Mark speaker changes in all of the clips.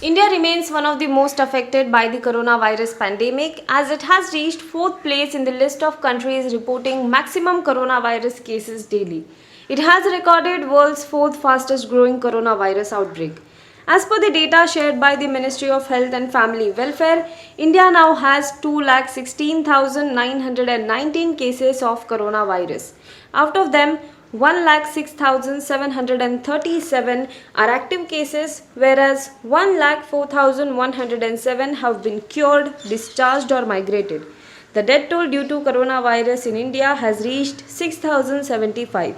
Speaker 1: India remains one of the most affected by the coronavirus pandemic as it has reached fourth place in the list of countries reporting maximum coronavirus cases daily. It has recorded world's fourth fastest growing coronavirus outbreak. As per the data shared by the Ministry of Health and Family Welfare, India now has 2,16,919 cases of coronavirus. Out of them, 1,06,737 are active cases, whereas 1,04,107 have been cured, discharged, or migrated. The death toll due to coronavirus in India has reached 6,075.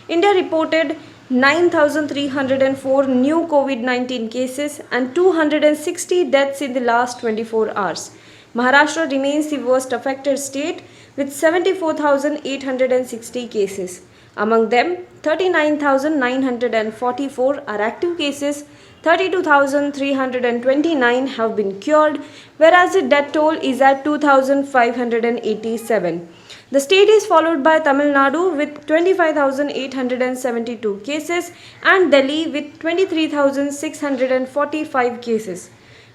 Speaker 1: India reported 9,304 new COVID-19 cases and 260 deaths in the last 24 hours. Maharashtra remains the worst affected state with 74,860 cases. Among them, 39,944 are active cases, 32,329 have been cured, whereas the death toll is at 2,587. The state is followed by Tamil Nadu with 25,872 cases and Delhi with 23,645 cases.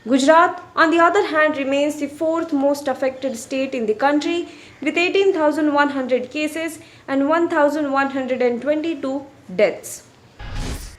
Speaker 1: Gujarat, on the other hand, remains the fourth most affected state in the country with 18,100 cases and 1,122 deaths.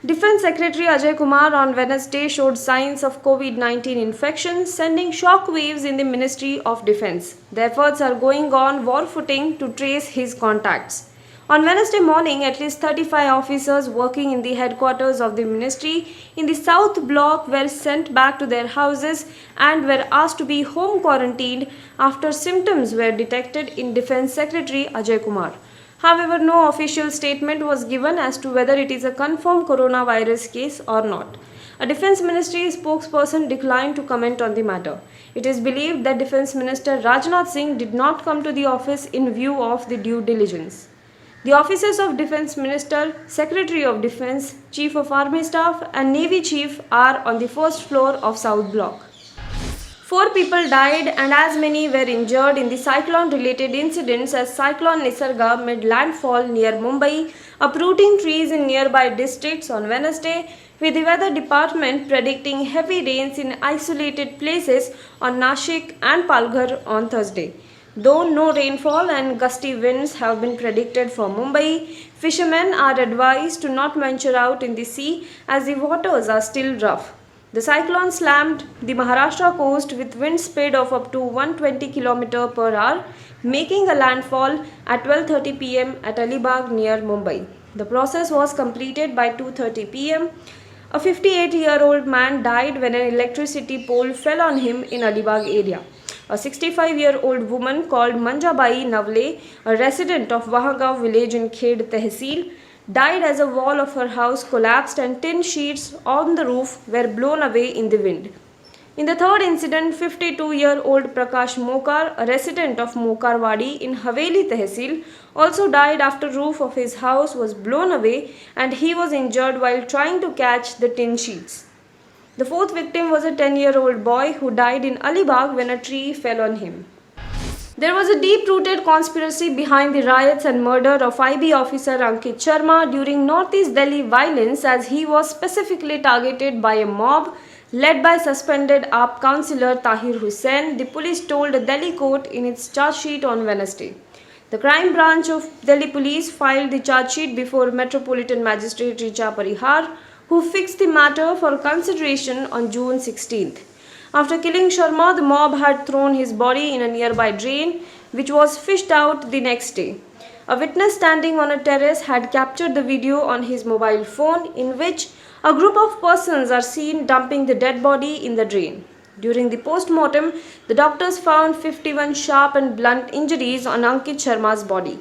Speaker 1: Defense Secretary Ajay Kumar on Wednesday showed signs of COVID-19 infection, sending shock waves in the Ministry of Defense. The efforts are going on war footing to trace his contacts. On Wednesday morning, at least 35 officers working in the headquarters of the ministry in the South Block were sent back to their houses and were asked to be home quarantined after symptoms were detected in Defense Secretary Ajay Kumar. However, no official statement was given as to whether it is a confirmed coronavirus case or not. A Defense Ministry spokesperson declined to comment on the matter. It is believed that Defense Minister Rajnath Singh did not come to the office in view of the due diligence. The offices of Defense Minister, Secretary of Defense, Chief of Army Staff and Navy Chief are on the first floor of South Block. 4 people died and as many were injured in the cyclone-related incidents as Cyclone Nisarga made landfall near Mumbai, uprooting trees in nearby districts on Wednesday, with the weather department predicting heavy rains in isolated places on Nashik and Palghar on Thursday. Though no rainfall and gusty winds have been predicted for Mumbai, fishermen are advised to not venture out in the sea as the waters are still rough. The cyclone slammed the Maharashtra coast with wind speed of up to 120 km per hour, making a landfall at 12:30 pm at Alibag near Mumbai. The process was completed by 2:30 pm. A 58-year-old man died when an electricity pole fell on him in Alibag area. A 65-year-old woman called Manjabai Navle, a resident of Wahagav village in Khed Tehsil, died as a wall of her house collapsed and tin sheets on the roof were blown away in the wind. In the third incident, 52-year-old Prakash Mokar, a resident of Mokarwadi in Haveli Tehsil, also died after roof of his house was blown away and he was injured while trying to catch the tin sheets. The fourth victim was a 10-year-old boy who died in Alibag when a tree fell on him. There was a deep-rooted conspiracy behind the riots and murder of IB officer Ankit Sharma during Northeast Delhi violence as he was specifically targeted by a mob led by suspended AAP councillor Tahir Hussain, the police told a Delhi court in its charge sheet on Wednesday. The crime branch of Delhi police filed the charge sheet before Metropolitan Magistrate Richa Parihar, who fixed the matter for consideration on June 16th. After killing Sharma, the mob had thrown his body in a nearby drain, which was fished out the next day. A witness standing on a terrace had captured the video on his mobile phone, in which a group of persons are seen dumping the dead body in the drain. During the post-mortem, the doctors found 51 sharp and blunt injuries on Ankit Sharma's body.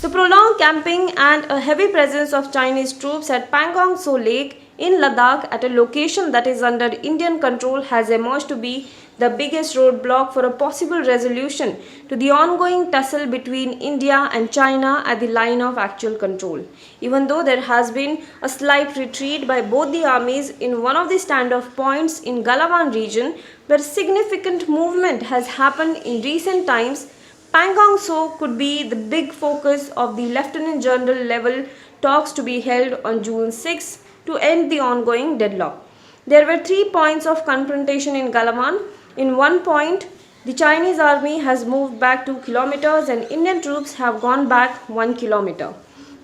Speaker 1: The prolonged camping and a heavy presence of Chinese troops at Pangong Tso Lake in Ladakh at a location that is under Indian control has emerged to be the biggest roadblock for a possible resolution to the ongoing tussle between India and China at the line of actual control. Even though there has been a slight retreat by both the armies in one of the standoff points in Galawan region where significant movement has happened in recent times, Pangong Tso could be the big focus of the Lieutenant General level talks to be held on June 6 to end the ongoing deadlock. There were 3 points of confrontation in Galawan. In one point, the Chinese army has moved back 2 kilometers and Indian troops have gone back 1 kilometer.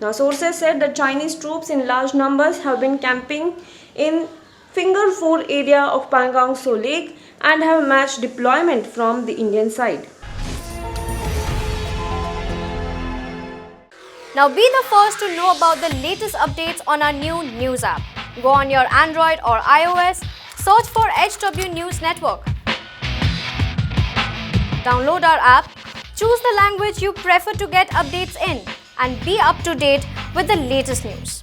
Speaker 1: Now, sources said that Chinese troops in large numbers have been camping in Finger Four area of Pangong So Lake and have matched deployment from the Indian side.
Speaker 2: Now be the first to know about the latest updates on our new news app. Go on your Android or iOS, search for HW News Network. Download our app, choose the language you prefer to get updates in, and be up to date with the latest news.